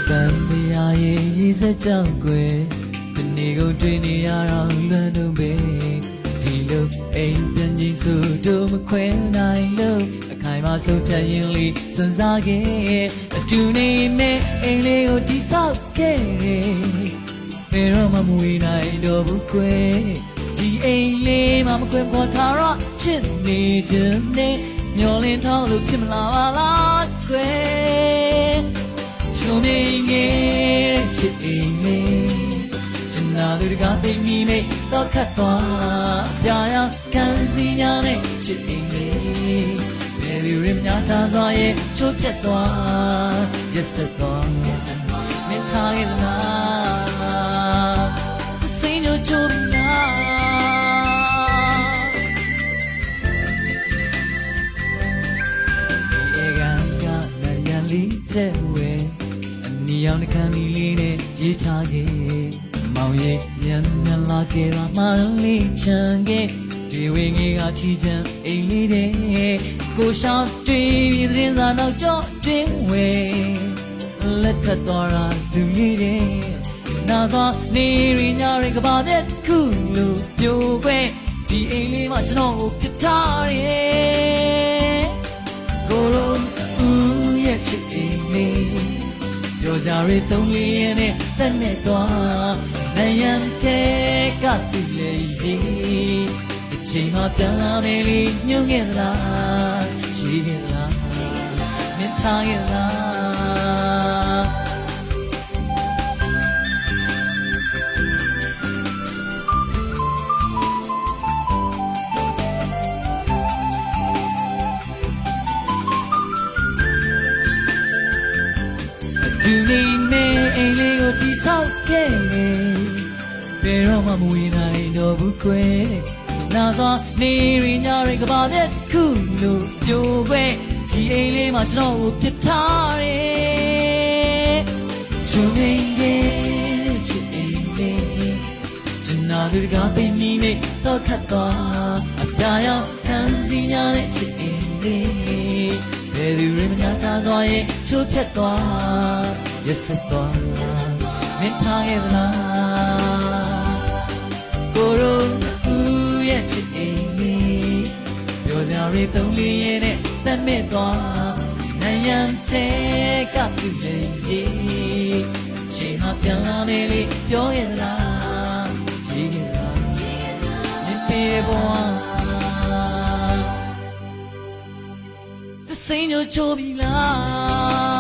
family ye se chang kwe tni go twin ni ya rang luan do be di lo ain pian ji su do ma khwe nai lo akai ma so phat yin li sun sa ke atu nei me ain le ko ti sao ke me ro ma mui nai do bu kwe di ain le ma ma kwe ko tha ro chit ni jin ne မျောလင်းထောင်းလို့ဖြစ်မလာပါလားကွယ်ချုံမြင်ငယ်ချစ်အိမ်လေးကျန်နာသူတကားသိမိမိတော့ခတ်သွားပြာရခံစီညာနဲ့ချစ်အိမ်လေးဘယ်လိုရမြထားသွားရဲ့ချိုးပြတ်သွားရက်ဆက်သွားမင်းထားရဲ့လားစိတ်ညိုချိုးတဲ့ဝဲအနီရောင်နှခမ်းလေးနဲ့ရေးထားခဲ့မောင်ရဲ့မြန်မြန်လာခဲ့တာမှလေးချန်ခဲ့ဒီဝင်းငယ်ကချီချမ်းအိမ်လေးတဲ့ကိုရှောင်းတွေ့ပြီးသတင်းစာနောက်ကျော်တွင်ဝဲလက်ထပ်သွားတာသူလေးတဲ့နာသာနေရညရကဘာတဲ့ခုလိုပြိုခွဲဒီအိမ်လေးမှာကျွန်တော်ကိုပြထားတယ်ကိုလိုရဲ့ချစ်အိမ်လေးပြောကြရသုံးလေးရဲ့နဲ့တက်နဲ့သွားနိုင်ရန်တဲ့ကတူလေရေးအချိန်မှပြန်လာမယ်လေညွှန်ခဲ့လားရှိခဲ့လားမင်းထားခဲ့လားဒီနေ့နဲ့အိမ်လေးကိုတိဆောက်ခဲ့ဘယ်တော့မှမဝေးနိုင်တော့ဘူးခွဲနာသောနေရညရကဘာတဲ့ခုလိုပြိုပဲဒီအိမ်လေးမှာကျွန်တော်ကိုပြထားတယ်ချုံငယ်ရဲ့ချစ်အိမ်လေးကျွန်တော်တို့ကပိတ်မိနေတော့ခတ်သွားအပြာရောင်ခံစီညာနဲ့ချစ်အိမ်လေးဘယ်သူရမညာသားသွားရဲ့ချိုးဖြတ်သွားရက်စက်သွားမင်းထားရဲ့လားကိုရိုဦးရဲ့ချစ်အိမ်လေးပြောကြရသုံးလေးရဲ့နဲ့တက်မဲ့သွားနိုင်ရန်တဲ့ကပြည့်ရေးချိန်မှပြန်လာမယ်လေပြောရဲ့လားရေးခဲ့လားမင်းပြေပေါ်စိတ်ညိုချိုးပြီလား